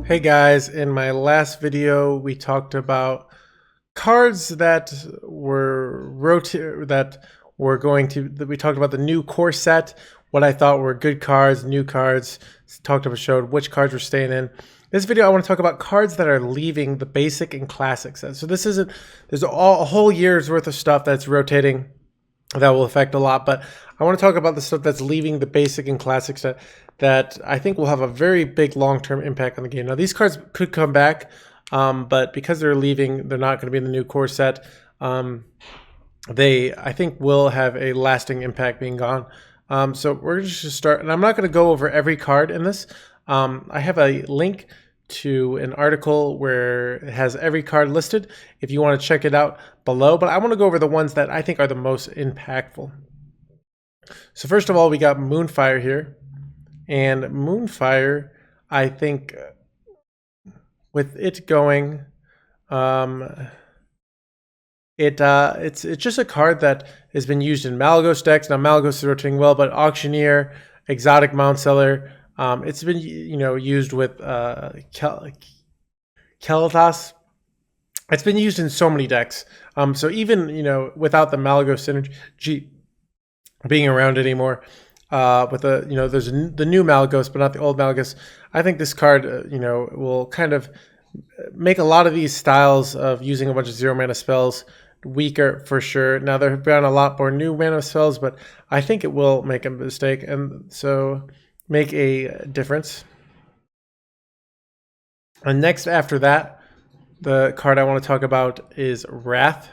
Hey guys, in my last video we talked about cards that were going to that we talked about the new core set, what I thought were good cards, new cards, showed which cards were staying in. This video I want to talk about cards that are leaving the basic and classic set. So there's a whole year's worth of stuff that's rotating that will affect a lot, but I want to talk about the stuff that's leaving the basic and classic set that I think will have a very big long-term impact on the game. Now, these cards could come back, but because they're leaving, they're not going to be in the new core set. They, I think, will have a lasting impact being gone. So we're just going to start, and I'm not going to go over every card in this. I have a link to an article where it has every card listed if you want to check it out below, but I want to go over the ones that I think are the most impactful. So first of all, we got Moonfire here, and Moonfire, I think with it going, it's just a card that has bin used in Malygos decks. Now Malygos is rotating well, but Auctioneer, Exotic Mount Seller, it's been used with Kalitas. It's been used in so many decks. So even without the Malygos synergy being around anymore, with there's the new Malygos, but not the old Malygos. I think this card will kind of make a lot of these styles of using a bunch of 0 mana spells weaker for sure. Now there have been a lot more new mana spells, but I think it will make a mistake, and so make a difference. And next after that, the card I want to talk about is Wrath.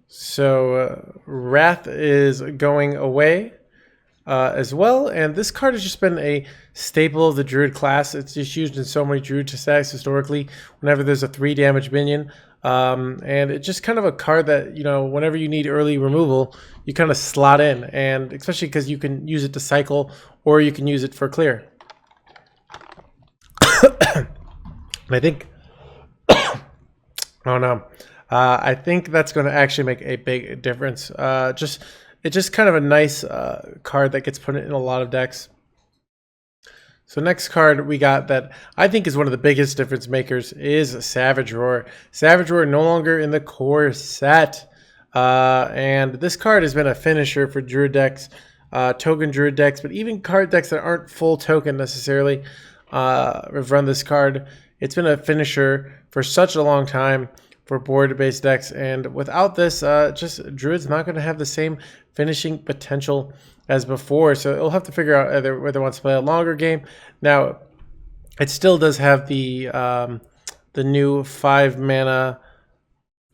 So Wrath is going away as well, and this card has just been a staple of the Druid class. It's just used in so many Druid stacks historically whenever there's a 3 damage minion, and it's just kind of a card that whenever you need early removal, you kind of slot in, and especially because you can use it to cycle or you can use it for clear. And I think oh no, I think that's going to actually make a big difference. It's just kind of a nice card that gets put in a lot of decks. So next card we got that I think is one of the biggest difference makers is Savage Roar. Savage Roar no longer in the core set. And this card has been a finisher for Druid decks, token Druid decks, but even card decks that aren't full token necessarily have run this card. It's been a finisher for such a long time for board-based decks, and without this, just Druid's not going to have the same finishing potential as before. So it'll have to figure out either whether it wants to play a longer game. Now, it still does have the new 5 mana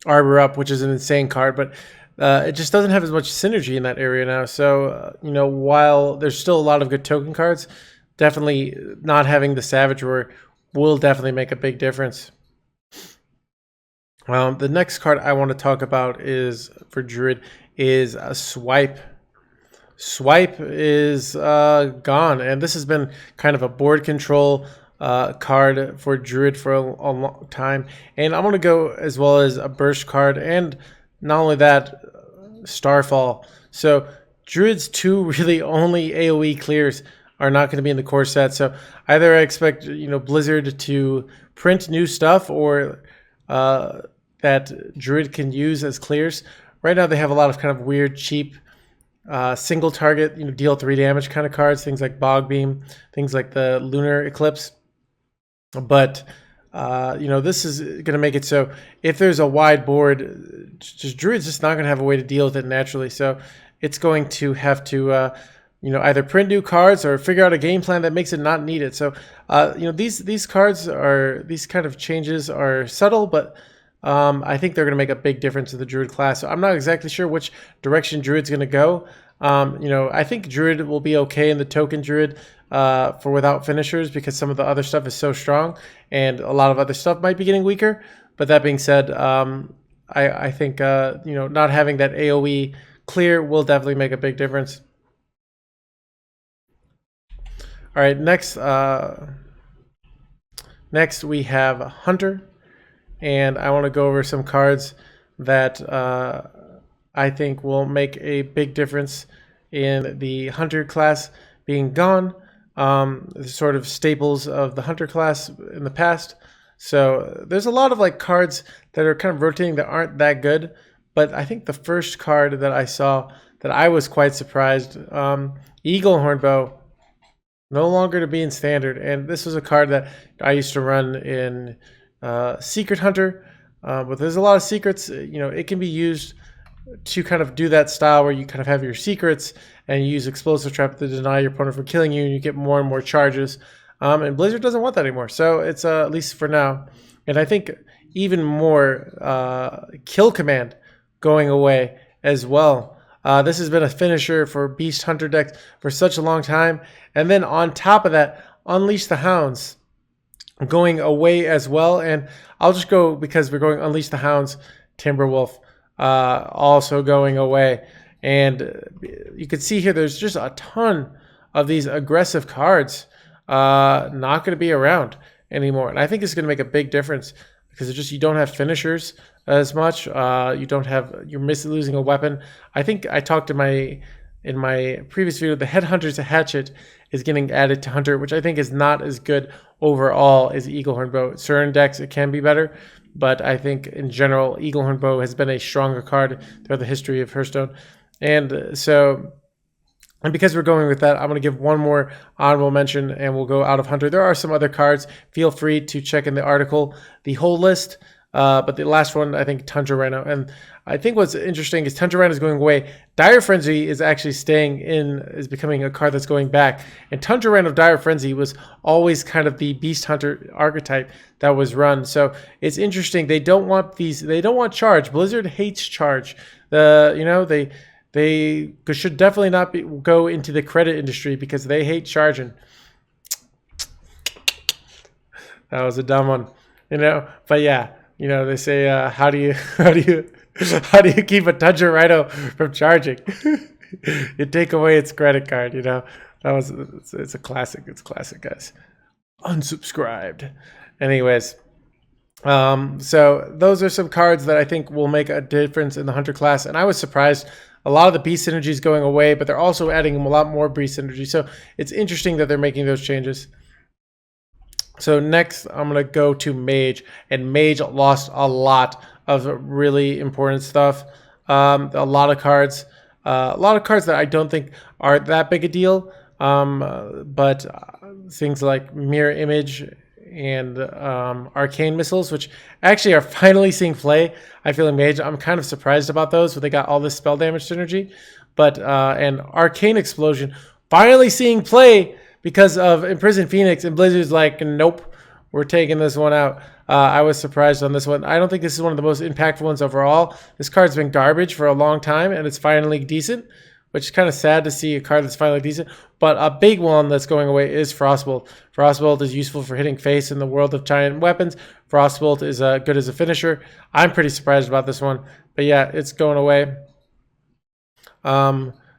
Arbor Up, which is an insane card, but it just doesn't have as much synergy in that area now. So while there's still a lot of good token cards, definitely not having the Savage Roar will definitely make a big difference. The next card I want to talk about is for Druid is a Swipe. Swipe is gone, and this has been kind of a board control card for Druid for a long time. And I'm going to go as well as a Burst card, and not only that, Starfall. So Druid's 2 really only AoE clears are not going to be in the core set. So either I expect Blizzard to print new stuff, or that Druid can use as clears. Right now they have a lot of kind of weird, cheap, single target, deal 3 damage kind of cards, things like Bog Beam, things like the Lunar Eclipse. But this is going to make it so if there's a wide board, Druid's just not going to have a way to deal with it naturally. So it's going to have to either print new cards or figure out a game plan that makes it not needed. So these kind of changes are subtle, but I think they're going to make a big difference to the Druid class. So I'm not exactly sure which direction Druid's going to go. I think Druid will be okay in the token Druid for without finishers, because some of the other stuff is so strong and a lot of other stuff might be getting weaker. But that being said, I think not having that AoE clear will definitely make a big difference. All right, next we have Hunter. And I want to go over some cards that I think will make a big difference in the Hunter class being gone. the sort of staples of the hunter class in the past. So there's a lot of like cards that are kind of rotating that aren't that good. But I think the first card that I saw that I was quite surprised, Eagle Hornbow, no longer to be in standard. And this was a card that I used to run in Secret Hunter. But there's a lot of secrets. You know, it can be used to kind of do that style where you kind of have your secrets and you use Explosive Trap to deny your opponent from killing you, and you get more and more charges. And Blizzard doesn't want that anymore. So it's at least for now. And I think even more Kill Command going away as well. This has been a finisher for Beast Hunter decks for such a long time. And then on top of that, Unleash the Hounds going away as well. And I'll just go because we're going Unleash the Hounds, Timberwolf also going away. And you can see here there's just a ton of these aggressive cards not going to be around anymore. And I think it's going to make a big difference because it's just you don't have finishers as much. You don't have, you're losing a weapon. I think I talked in my previous video, the Headhunter's Hatchet is getting added to Hunter, which I think is not as good overall as Eaglehorn Bow. Certain decks, it can be better, but I think in general, Eaglehorn Bow has been a stronger card throughout the history of Hearthstone. And so, and because we're going with that, I'm going to give one more honorable mention and we'll go out of Hunter. There are some other cards. Feel free to check in the article, the whole list. But the last one, I think, Tundra Rhino. And I think what's interesting is Tundra Rhino is going away. Dire Frenzy is actually staying in, is becoming a card that's going back. And Tundra Rhino Dire Frenzy was always kind of the Beast Hunter archetype that was run. So it's interesting. They don't want these, they don't want charge. Blizzard hates charge. They should definitely not go into the credit industry because they hate charging. That was a dumb one, But yeah, they say, how do you keep a Tundra Rhino from charging? You take away its credit card. It's a classic. It's classic, guys. Unsubscribed. Anyways. So those are some cards that I think will make a difference in the Hunter class. And I was surprised. A lot of the beast synergy is going away, but they're also adding a lot more beast synergy. So it's interesting that they're making those changes. So next, I'm going to go to Mage. And Mage lost a lot of really important stuff. A lot of cards that I don't think are that big a deal. But things like Mirror Image and Arcane Missiles, which actually are finally seeing play. I feel in Mage, I'm kind of surprised about those, but they got all this spell damage synergy. But and Arcane Explosion finally seeing play because of Imprisoned Phoenix, and Blizzard's like, nope, we're taking this one out. I was surprised on this one. I don't think this is one of the most impactful ones overall. This card's been garbage for a long time, and it's finally decent, which is kind of sad to see a card that's finally decent. But a big one that's going away is Frostbolt. Frostbolt is useful for hitting face in the world of giant weapons. Frostbolt is good as a finisher. I'm pretty surprised about this one. But yeah, it's going away.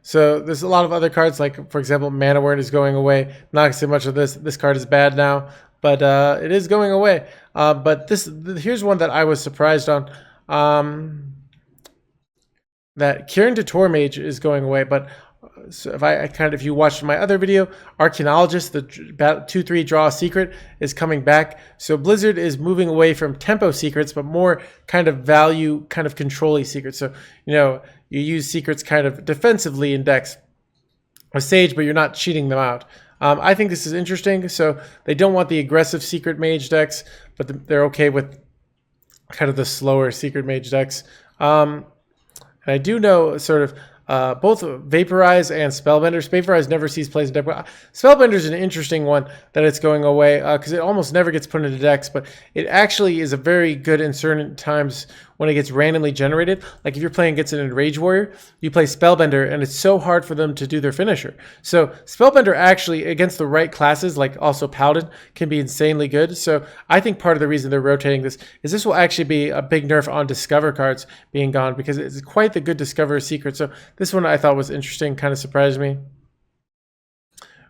So there's a lot of other cards, like, for example, Mana Word is going away. I'm not going to say much of this. This card is bad now, but it is going away. But here's one that I was surprised on. That Kieran Tutor Mage is going away, but so if you watched my other video, Archaeologist, the 2/3 draw secret, is coming back. So Blizzard is moving away from tempo secrets, but more kind of value, kind of control-y secrets. So you use secrets kind of defensively in decks with Sage, but you're not cheating them out. I think this is interesting. So they don't want the aggressive secret mage decks, but they're okay with kind of the slower secret mage decks. And I do know sort of both Vaporize and Spellbender. Vaporize never sees plays in deck. Spellbender is an interesting one that it's going away because it almost never gets put into decks, but it actually is a very good in certain times when it gets randomly generated. Like if you're playing against an Enraged Warrior, you play Spellbender, and it's so hard for them to do their finisher. So Spellbender actually, against the right classes, like also Paladin, can be insanely good. So I think part of the reason they're rotating this is this will actually be a big nerf on Discover cards being gone, because it's quite the good Discover secret. So this one I thought was interesting, kind of surprised me.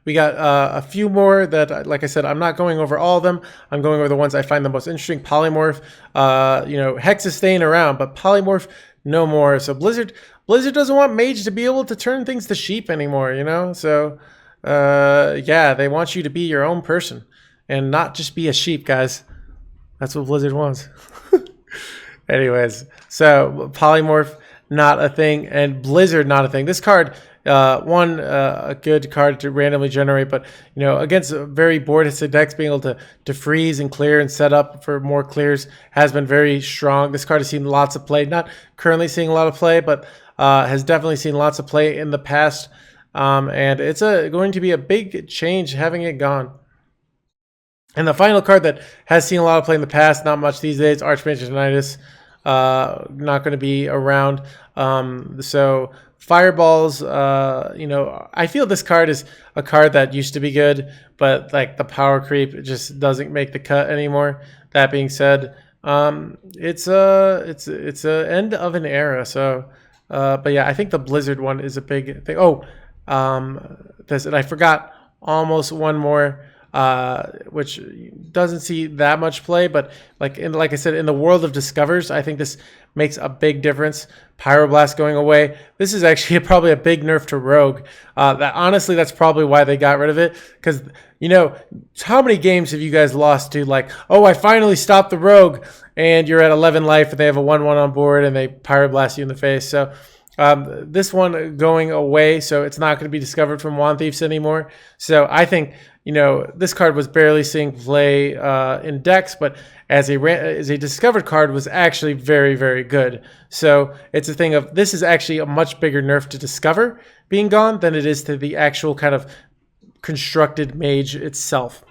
We got a few more that, like I said, I'm not going over all of them. I'm going over the ones I find the most interesting. Polymorph, Hex is staying around, but Polymorph, no more. So Blizzard doesn't want Mage to be able to turn things to sheep anymore, So Yeah, they want you to be your own person and not just be a sheep, guys. That's what Blizzard wants. Anyways, so polymorph not a thing, and Blizzard not a thing. This card, a good card to randomly generate, but against very board-hit decks, being able to freeze and clear and set up for more clears has been very strong. This card has seen lots of play. Not currently seeing a lot of play, but has definitely seen lots of play in the past, and it's going to be a big change having it gone. And the final card that has seen a lot of play in the past, not much these days, Archmage Tinnitus, not going to be around. So Fireballs, I feel this card is a card that used to be good, but like the power creep just doesn't make the cut anymore. That being said, it's a end of an era. So, but yeah, I think the Blizzard one is a big thing. Oh, and I forgot almost one more. Which doesn't see that much play, but like I said, in the world of discovers, I think this makes a big difference. Pyroblast going away. This is actually probably a big nerf to Rogue. Honestly, that's probably why they got rid of it. Because how many games have you guys lost to like, oh, I finally stopped the Rogue, and you're at 11 life, and they have a 1/1 on board, and they Pyroblast you in the face. So. This one going away, so it's not going to be discovered from Wand Thieves anymore. So I think this card was barely seeing play in decks, but as a discovered card was actually very, very good. So it's a thing of this is actually a much bigger nerf to discover being gone than it is to the actual kind of constructed mage itself.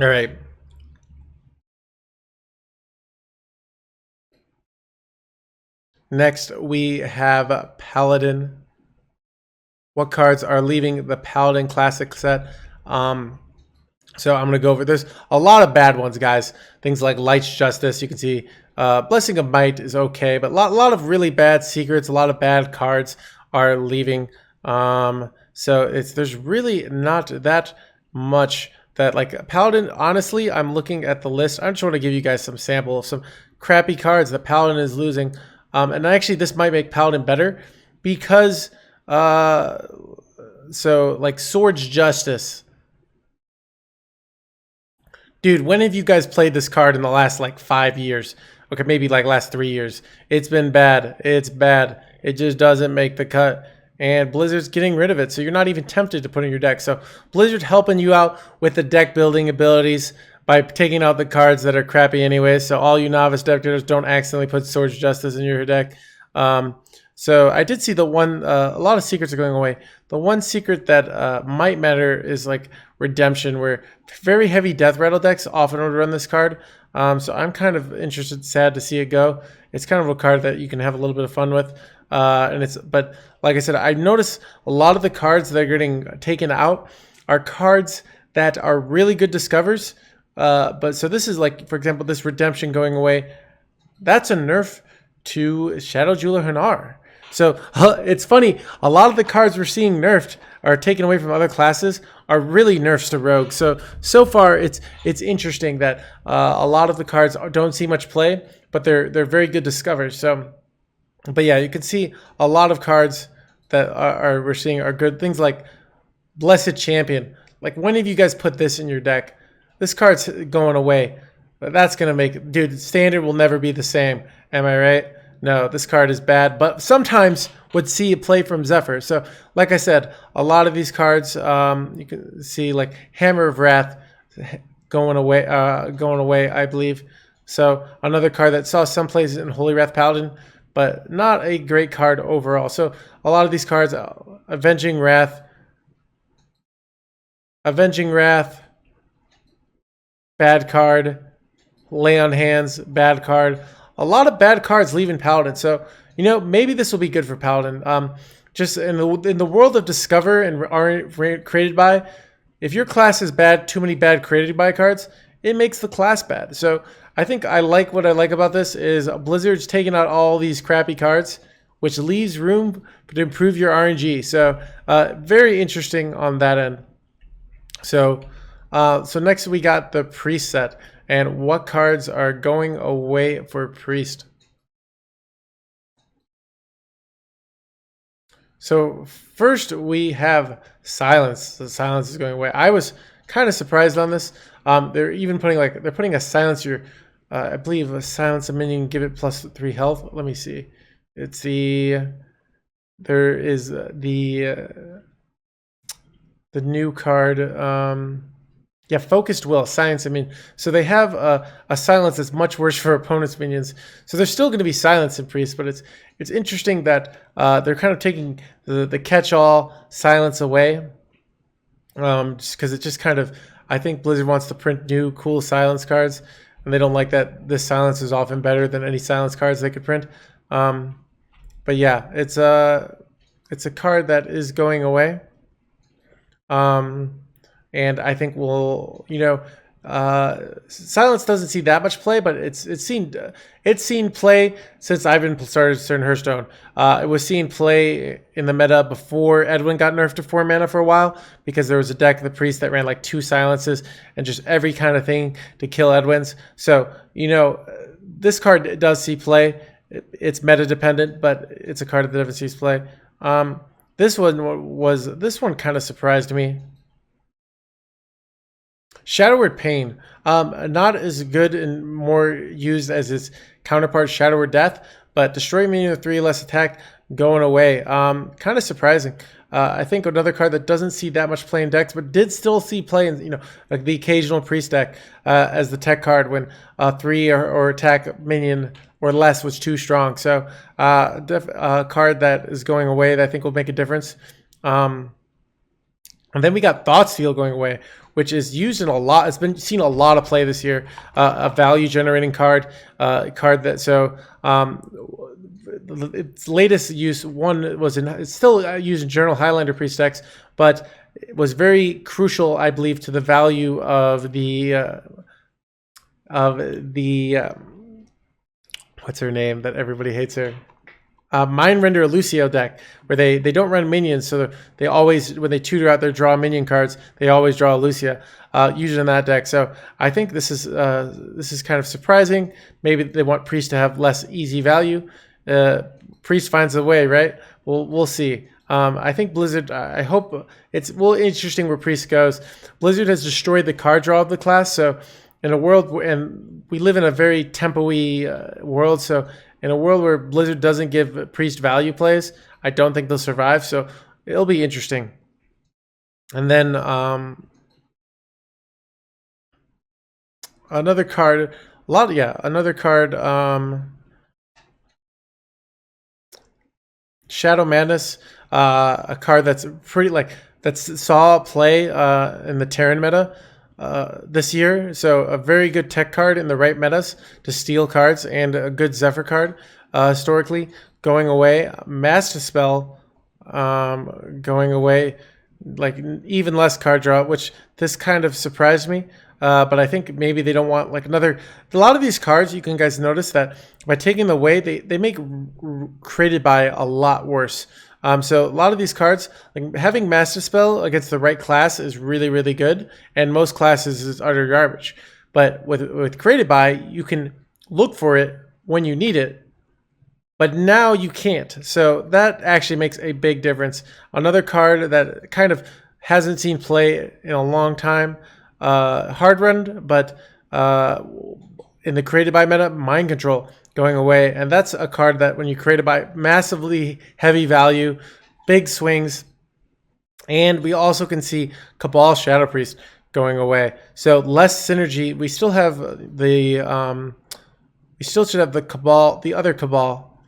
All right. Next, we have Paladin. What cards are leaving the Paladin Classic set? So I'm going to go over. There's a lot of bad ones, guys. Things like Light's Justice. You can see Blessing of Might is okay, but a lot of really bad secrets, a lot of bad cards are leaving. So there's really not that much that like Paladin. Honestly, I'm looking at the list. I just want to give you guys some sample of some crappy cards that Paladin is losing. And actually, this might make Paladin better because, so like Sword's Justice. Dude, when have you guys played this card in the last like 5 years? Okay, maybe like last 3 years. It's been bad. It's bad. It just doesn't make the cut. And Blizzard's getting rid of it, so you're not even tempted to put in your deck. So Blizzard's helping you out with the deck building abilities by taking out the cards that are crappy anyway. So all you novice deck builders, don't accidentally put Sword's Justice in your deck. So I did see the one, a lot of secrets are going away. The one secret that might matter is like Redemption, where very heavy Death Rattle decks often would run this card. So I'm kind of interested, sad to see it go. It's kind of a card that you can have a little bit of fun with. But like I said, I noticed a lot of the cards that are getting taken out are cards that are really good discovers. But so this is like, for example, this Redemption going away. That's a nerf to Shadow Jeweler Hanar. So it's funny. A lot of the cards we're seeing nerfed or taken away from other classes are really nerfs to Rogue. So far, it's interesting that a lot of the cards don't see much play, but they're very good discovers. So, but yeah, you can see a lot of cards that we're seeing are good. Things like Blessed Champion. Like, when have you guys put this in your deck? This card's going away. That's going to make... Dude, Standard will never be the same. Am I right? No, this card is bad. But sometimes would see a play from Zephyr. So, like I said, a lot of these cards, you can see, like, Hammer of Wrath going away, I believe. So, another card that saw some plays in Holy Wrath Paladin, but not a great card overall. So, a lot of these cards, Avenging Wrath, bad card. Lay on Hands, bad card. A lot of bad cards leaving Paladin. So, maybe this will be good for Paladin. Just in the world of Discover and aren't created by, if your class is bad, too many bad created by cards, it makes the class bad. So I think what I like about this is Blizzard's taking out all these crappy cards, which leaves room to improve your RNG. So very interesting on that end. So next we got the Priest set. And what cards are going away for Priest? So first we have silence. The silence is going away. I was kind of surprised on this. They're even putting they're putting a silencer. I believe a silence a minion, give it +3 health. Let me see. It's there is the new card. Yeah, focused will silence. I mean, so they have a silence that's much worse for opponents' minions. So there's still going to be silence in priest, but it's interesting that they're kind of taking the catch-all silence away, just because it just kind of, I think Blizzard wants to print new cool silence cards, and they don't like that this silence is often better than any silence cards they could print. But yeah, it's a card that is going away. And I think silence doesn't see that much play, but it's seen play since I've been started certain Hearthstone. It was seen play in the meta before Edwin got nerfed to 4 mana for a while, because there was a deck, the priest, that ran like 2 silences and just every kind of thing to kill Edwins. So this card does see play. It's meta dependent, but it's a card that never sees play. This one kind of surprised me. Shadow Word Pain, not as good and more used as its counterpart Shadow Word Death, but destroy minion with 3 less attack, going away. Kind of surprising. I think another card that doesn't see that much play in decks, but did still see play in like the occasional priest deck as the tech card when 3 or attack minion or less was too strong. So a card that is going away that I think will make a difference. And then we got Thought Steal going away, which is used in a lot. It's been seen a lot of play this year. A value generating card, its latest use it's still used in Journal Highlander priest decks, but it was very crucial, I believe, to the value of the what's her name that everybody hates her. Mind Render Lucio deck, where they don't run minions, so they always, when they tutor out their draw minion cards, they always draw Lucia, usually in that deck. So I think this is kind of surprising. Maybe they want Priest to have less easy value. Priest finds a way, right? We'll see. I think Blizzard, I hope it's interesting where Priest goes. Blizzard has destroyed the card draw of the class, so in a world, and we live in a very tempo-y world, so in a world where Blizzard doesn't give priest value plays, I don't think they'll survive. So it'll be interesting. And then another card, Shadow Madness, a card that's pretty that's saw play in the Terran meta this year. So a very good tech card in the right metas to steal cards, and a good Zephyr card historically. Going away. Master Spell going away. Like even less card draw, which this kind of surprised me. But I think maybe they don't want like another. A lot of these cards, you can guys notice that by taking them away, they make created by a lot worse. So a lot of these cards, like having Master Spell against the right class is really, really good, and most classes is utter garbage. But with Created By, you can look for it when you need it, but now you can't. So that actually makes a big difference. Another card that kind of hasn't seen play in a long time, Hard Run, but in the Created By meta, Mind Control going away. And that's a card that when you create it by massively heavy value, big swings. And we also can see Cabal Shadow Priest going away. So less synergy. We still have we still should have the Cabal, the other Cabal,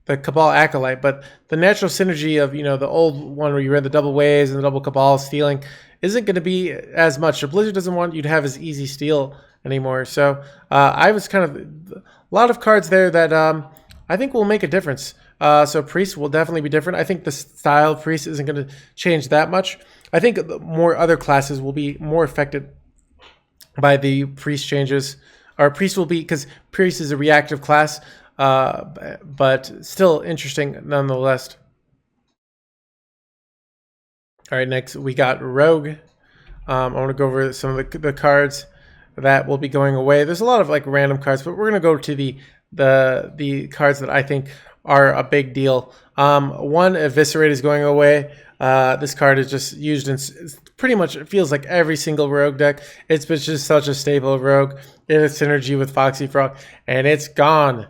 the Cabal Acolyte, but the natural synergy of, the old one where you ran the double waves and the double Cabal stealing isn't going to be as much. So Blizzard doesn't want you to have as easy steal anymore. So I was kind of a lot of cards there that I think will make a difference. So Priest will definitely be different. I think the style of Priest isn't going to change that much. I think more other classes will be more affected by the Priest changes. Or Priest will be, because Priest is a reactive class, but still interesting nonetheless. All right, next we got Rogue. I want to go over some of the cards that will be going away. There's a lot of like random cards, but we're going to go to the cards that I think are a big deal. One, Eviscerate is going away. This card is just used in pretty much, it feels like every single rogue deck. It's been just such a staple of rogue. It has synergy with Foxy Frog, and it's gone.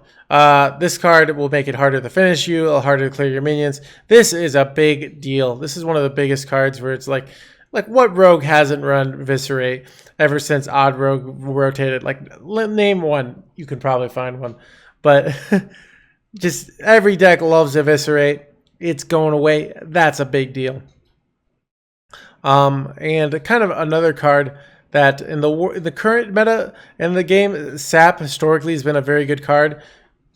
This card will make it harder to finish you, harder to clear your minions. This is a big deal. This is one of the biggest cards where it's like what rogue hasn't run Eviscerate ever since Odd Rogue rotated? Like, name one. You can probably find one. But just every deck loves Eviscerate. It's going away. That's a big deal. And kind of another card that in the current meta in the game, Sap historically has been a very good card.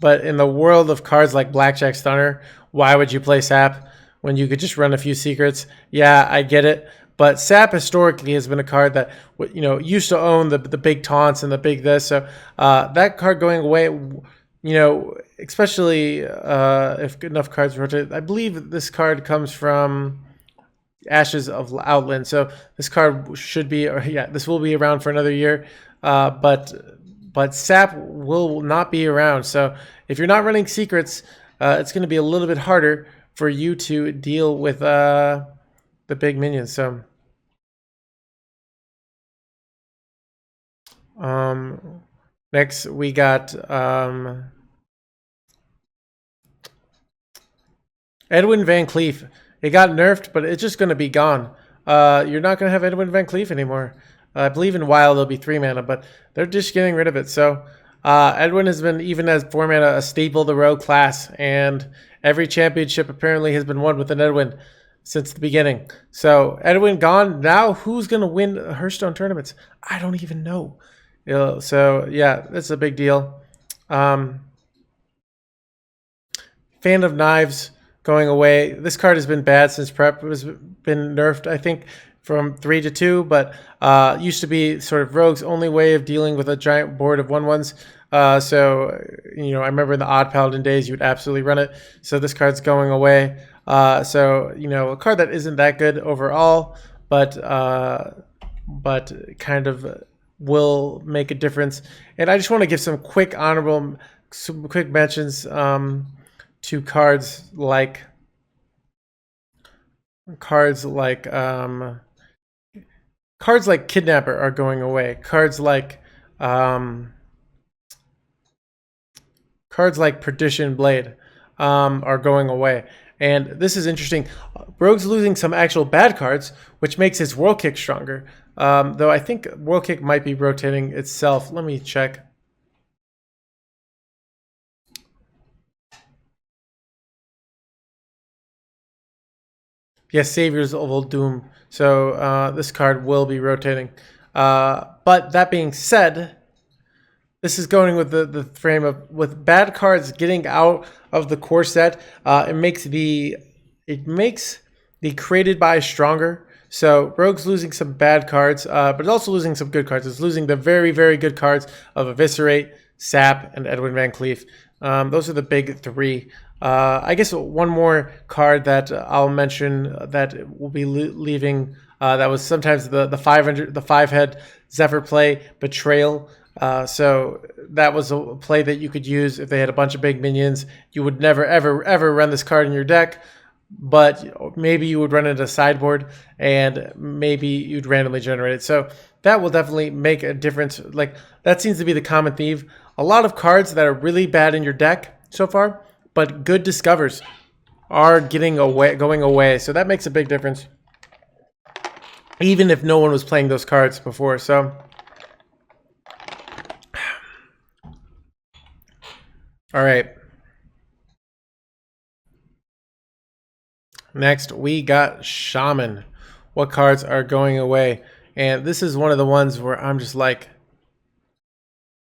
But in the world of cards like Blackjack Stunner, why would you play Sap when you could just run a few secrets? Yeah, I get it. But Sap historically has been a card that used to own the big taunts and the big this. So that card going away, especially if good enough cards rotate. I believe this card comes from Ashes of Outland. So this card should be, this will be around for another year. But Sap will not be around. So if you're not running secrets, it's going to be a little bit harder for you to deal with the big minions. So next we got Edwin Van Cleef. It got nerfed, but it's just going to be gone. You're not going to have Edwin Van Cleef anymore. I believe in WoW there'll be 3 mana, but they're just getting rid of it. So Edwin has been, even as 4 mana, a staple of the rogue class, and every championship apparently has been won with an Edwin since the beginning. So Edwin gone. Now who's going to win Hearthstone tournaments? I don't even know. So yeah, that's a big deal. Fan of Knives going away. This card has been bad since Prep has been nerfed, I think, from 3 to 2, but used to be sort of Rogue's only way of dealing with a giant board of 1/1s. So I remember in the Odd Paladin days, you would absolutely run it. So this card's going away. So a card that isn't that good overall, but kind of will make a difference. And I just want to give some quick mentions to cards like Kidnapper are going away. Cards like Perdition Blade are going away. And this is interesting. Rogue's losing some actual bad cards, which makes his World Kick stronger. Though I think World Kick might be rotating itself. Let me check. Yes, Saviors of Old Doom. So this card will be rotating. But that being said, this is going with the frame of with bad cards getting out of the core set. It makes the created by stronger. So Rogue's losing some bad cards, but it's also losing some good cards. It's losing the very, very good cards of Eviscerate, Sap, and Edwin Van Cleef. Those are the big 3. I guess one more card that I'll mention that will be leaving. That was sometimes the 5-head Zephyr play, Betrayal. So that was a play that you could use if they had a bunch of big minions. You would never, ever, ever run this card in your deck, but maybe you would run it as a sideboard, and maybe you'd randomly generate it. So that will definitely make a difference. Like, that seems to be the common theme. A lot of cards that are really bad in your deck so far, but good discovers are going away. So that makes a big difference, even if no one was playing those cards before. So all right. Next, we got Shaman. What cards are going away? And this is one of the ones where I'm just like,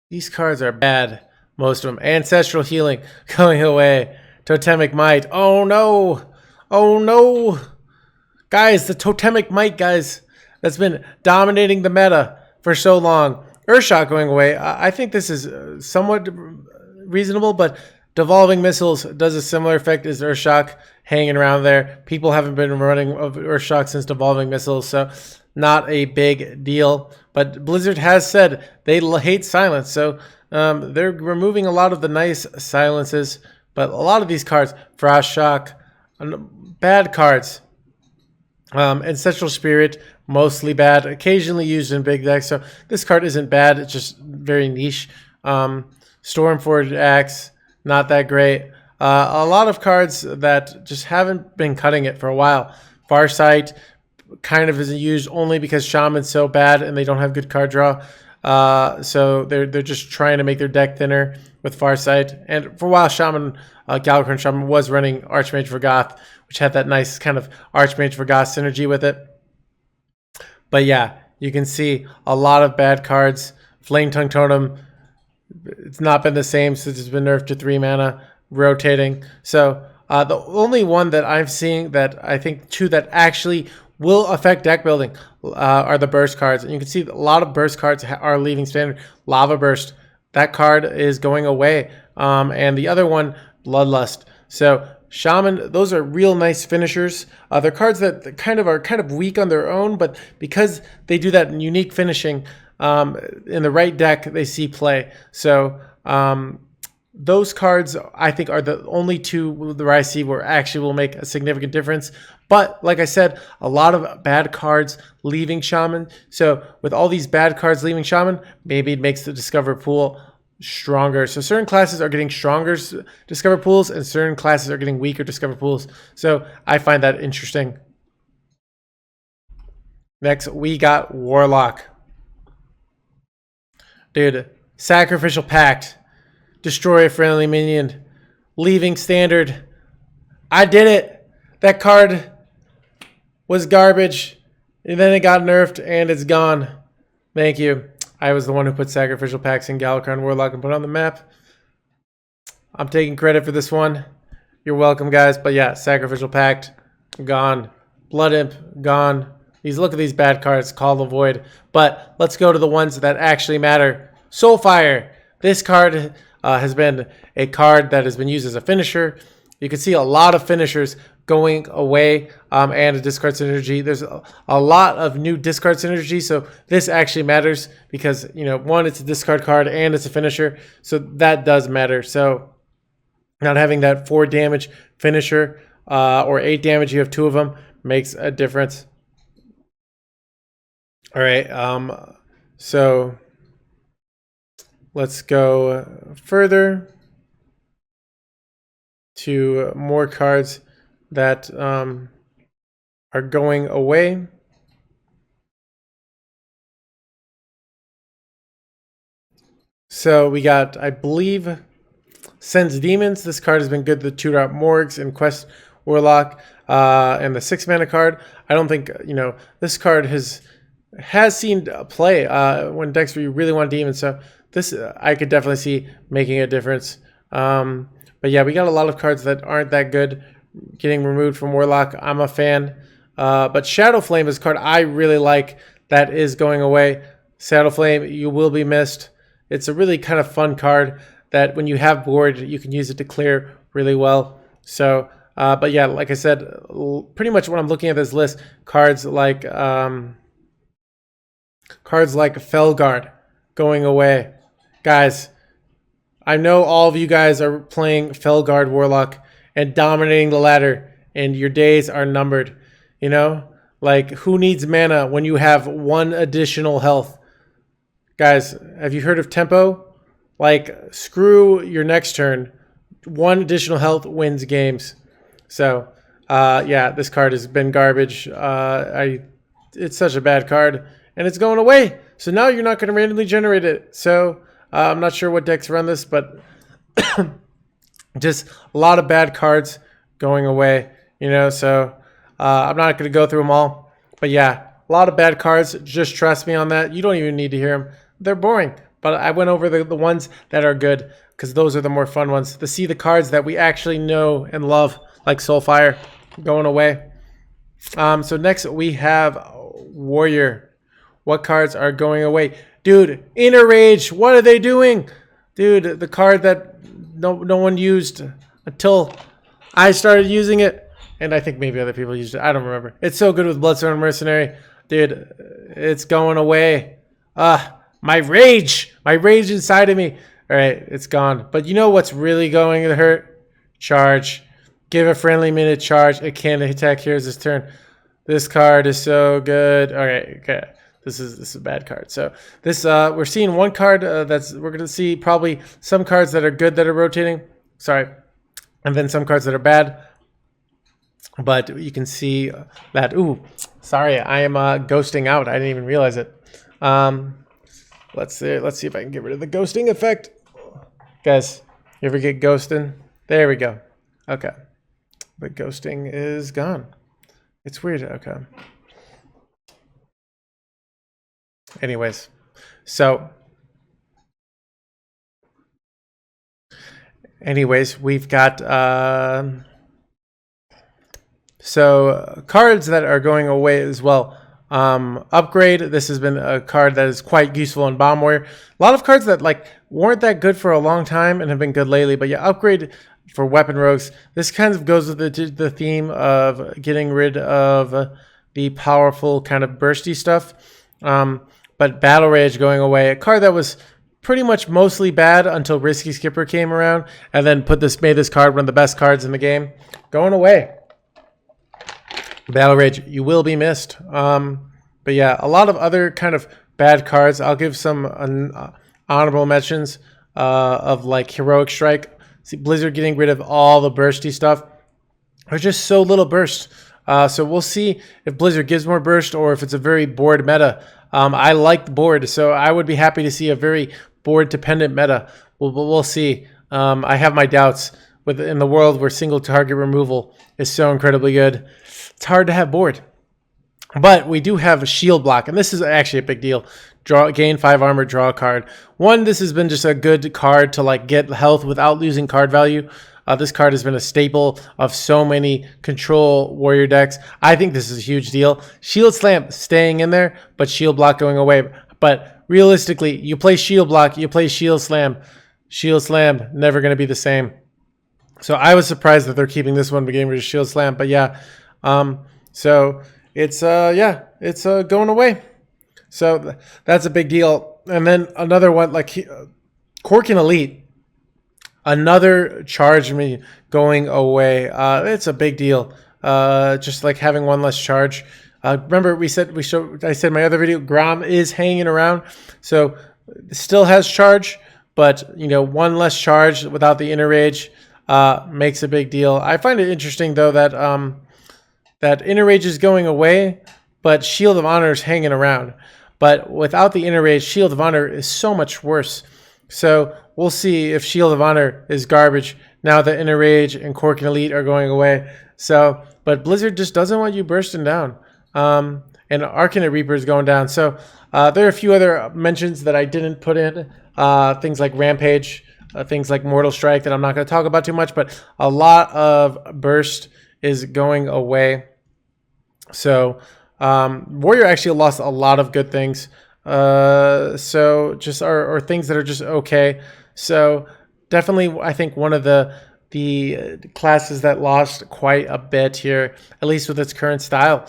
these cards are bad. Most of them. Ancestral Healing going away. Totemic Might. Oh no. Oh no. Guys, the Totemic Might, guys. That's been dominating the meta for so long. Earthshock going away. I think this is somewhat reasonable, but Devolving Missiles does a similar effect as Earthshock, hanging around there. People haven't been running of Earthshock since Devolving Missiles, so not a big deal. But Blizzard has said they hate silence, so they're removing a lot of the nice silences. But a lot of these cards, Frost Shock, bad cards. Ancestral Spirit, mostly bad, occasionally used in big decks. So this card isn't bad, it's just very niche. Stormforged Axe, not that great. A lot of cards that just haven't been cutting it for a while. Farsight kind of is used only because Shaman's so bad and they don't have good card draw. So they're just trying to make their deck thinner with Farsight. And for a while, Galakrond Shaman was running Archmage Vorgoth, which had that nice kind of Archmage Vorgoth synergy with it. But yeah, you can see a lot of bad cards. Flame Tongue Totem, it's not been the same since it's been nerfed to 3 mana, rotating. So the only one that I'm seeing that I think that actually will affect deck building are the burst cards. And you can see a lot of burst cards are leaving standard. Lava Burst, that card is going away. And the other one, Bloodlust. So Shaman, those are real nice finishers. They're cards that are kind of weak on their own, but because they do that unique finishing in the right deck, they see play. So those cards, I think, are the only two where I see where actually will make a significant difference. But like I said, a lot of bad cards leaving Shaman. So with all these bad cards leaving Shaman, maybe it makes the Discover pool stronger. So certain classes are getting stronger Discover pools and certain classes are getting weaker Discover pools. So I find that interesting. Next, we got Warlock. Dude, Sacrificial Pact. Destroy a friendly minion. Leaving standard. I did it. That card was garbage. And then it got nerfed and it's gone. Thank you. I was the one who put Sacrificial Pacts in Galakrond Warlock and put it on the map. I'm taking credit for this one. You're welcome, guys. But yeah, Sacrificial Pact, gone. Blood Imp, gone. Look at these bad cards. Call the Void. But let's go to the ones that actually matter. Soulfire. This card has been a card that has been used as a finisher. You can see a lot of finishers going away and a discard synergy. There's a lot of new discard synergy, so this actually matters because, one, it's a discard card and it's a finisher, so that does matter. So not having that 4 damage finisher or 8 damage, you have 2 of them, makes a difference. All right, so let's go further to more cards that are going away. So we got, I believe, Sends Demons. This card has been good. The 2-drop Morgs and Quest Warlock and the 6-mana card. I don't think, this card has seen play when decks where you really want demons. So this I could definitely see making a difference. But yeah, we got a lot of cards that aren't that good getting removed from Warlock. I'm a fan. But Shadow Flame is a card I really like that is going away. Shadow Flame, you will be missed. It's a really kind of fun card that when you have board, you can use it to clear really well. So, but yeah, like I said, pretty much when I'm looking at this list, cards like Felguard going away. Guys, I know all of you guys are playing Felguard Warlock and dominating the ladder, and your days are numbered. Like, who needs mana when you have 1 additional health? Guys, have you heard of tempo? Like, screw your next turn. 1 additional health wins games. So, yeah, this card has been garbage. It's such a bad card, and it's going away. So now you're not going to randomly generate it. So I'm not sure what decks run this, but just a lot of bad cards going away, so I'm not going to go through them all. But yeah, a lot of bad cards. Just trust me on that. You don't even need to hear them. They're boring. But I went over the ones that are good because those are the more fun ones. To see the cards that we actually know and love, like Soulfire, going away. So next we have Warrior. What cards are going away? Dude, Inner Rage, what are they doing? Dude, the card that no one used until I started using it. And I think maybe other people used it. I don't remember. It's so good with Bloodstone Mercenary. Dude, it's going away. My rage inside of me. All right, it's gone. But you know what's really going to hurt? charge. Give a friendly minute charge. It can't attack here as this turn. This card is so good. Okay. This is a bad card. So this we're seeing one card we're gonna see probably some cards that are good that are rotating. Sorry, and then some cards that are bad. But you can see that. Ooh, sorry, I am ghosting out. I didn't even realize it. Let's see if I can get rid of the ghosting effect. Guys, you ever get ghosting? There we go. Okay, the ghosting is gone. It's weird. Okay. Anyways, we've got cards that are going away as well. Upgrade. This has been a card that is quite useful in Bomb Warrior. A lot of cards that like weren't that good for a long time and have been good lately. But yeah, upgrade for weapon rogues. This kind of goes with the theme of getting rid of the powerful kind of bursty stuff. But Battle Rage going away, a card that was pretty much mostly bad until Risky Skipper came around, and then made this card one of the best cards in the game. Going away. Battle Rage, you will be missed. But yeah, a lot of other kind of bad cards. I'll give some honorable mentions of like Heroic Strike. See, Blizzard getting rid of all the bursty stuff. There's just so little burst. So we'll see if Blizzard gives more burst or if it's a very board meta. I like the board, so I would be happy to see a very board-dependent meta. We'll see. I have my doubts in the world where single target removal is so incredibly good. It's hard to have board. But we do have a shield block, and this is actually a big deal. Gain 5 armor, draw a card. One, this has been just a good card to like get health without losing card value. This card has been a staple of so many control warrior decks. I think this is a huge deal. Shield Slam staying in there, but Shield Block going away. But realistically, you play Shield Block, you play Shield Slam. Shield Slam, never going to be the same. So I was surprised that they're keeping this one, but getting rid of Shield Slam. But yeah, so it's going away. So that's a big deal. And then another one, like Corkin Elite. Another charge me going away. It's a big deal. Just like having one less charge. Remember I said in my other video, Grom is hanging around, so it still has charge, but one less charge without the Inner Rage makes a big deal. I find it interesting though that that Inner Rage is going away, but Shield of Honor is hanging around. But without the Inner Rage, Shield of Honor is so much worse. So we'll see if Shield of Honor is garbage now that Inner Rage and Corkin Elite are going away. So, but Blizzard just doesn't want you bursting down. And Arcanite Reaper is going down. So there are a few other mentions that I didn't put in. Things like Rampage, things like Mortal Strike that I'm not going to talk about too much. But a lot of burst is going away. So Warrior actually lost a lot of good things. So just are things that are just okay. So definitely, I think one of the classes that lost quite a bit here, at least with its current style.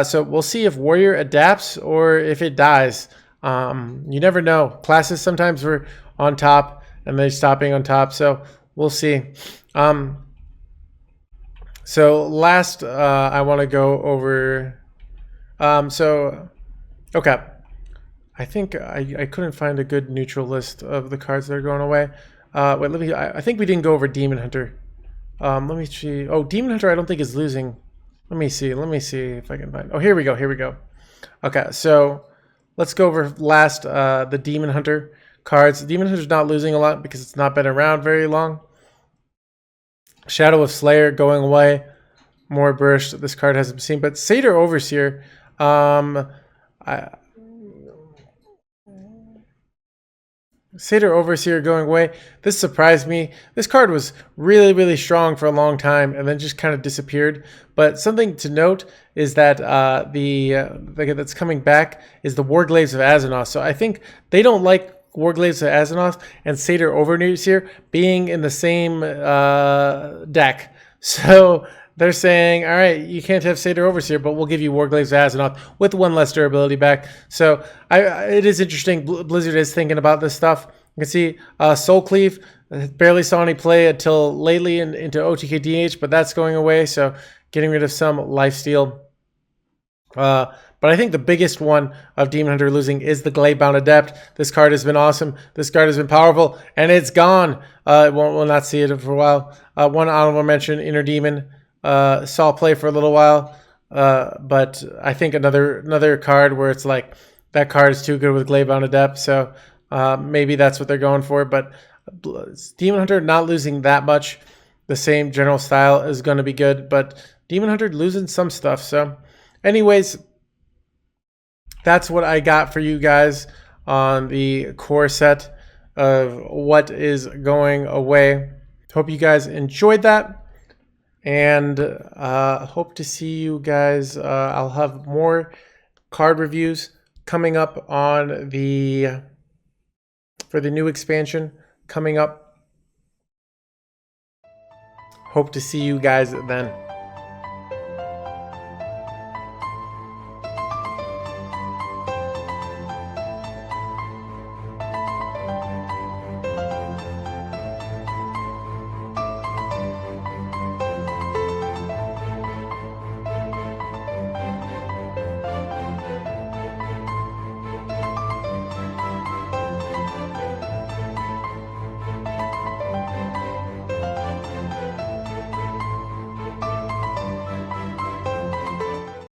So we'll see if Warrior adapts or if it dies. You never know. Classes sometimes were on top and they stop being on top. So we'll see. So last, I want to go over. Okay. I think I couldn't find a good neutral list of the cards that are going away. Wait, I think we didn't go over Demon Hunter. Let me see. Oh, Demon Hunter I don't think is losing. Let me see if I can find. Oh, here we go. Okay, so let's go over last the Demon Hunter cards. Demon Hunter's not losing a lot because it's not been around very long. Shadow of Slayer going away. More burst. This card hasn't been seen. But Satyr Overseer, Satyr Overseer going away. This surprised me. This card was really, really strong for a long time and then just kind of disappeared. But something to note is that that's coming back is the Warglaives of Azeroth. So I think they don't like Warglaives of Azeroth and Satyr Overseer being in the same deck. So they're saying, all right, you can't have Satyr Overseer, but we'll give you Warglaives of Azeroth with one less durability back. So it is interesting. Blizzard is thinking about this stuff. You can see Soul Cleave. Barely saw any play until lately into OTKDH, but that's going away. So getting rid of some lifesteal. But I think the biggest one of Demon Hunter losing is the Glaive-bound Adept. This card has been awesome. This card has been powerful, and it's gone. We'll not see it for a while. One honorable mention, Inner Demon. Saw play for a little while, but I think another card where it's like that card is too good with Glaive-bound Adept, so maybe that's what they're going for. But Demon Hunter not losing that much. The same general style is going to be good, but Demon Hunter losing some stuff, so... Anyways, that's what I got for you guys on the core set of what is going away. Hope you guys enjoyed that, and hope to see you guys. I'll have more card reviews coming up on the for the new expansion coming up. Hope to see you guys then.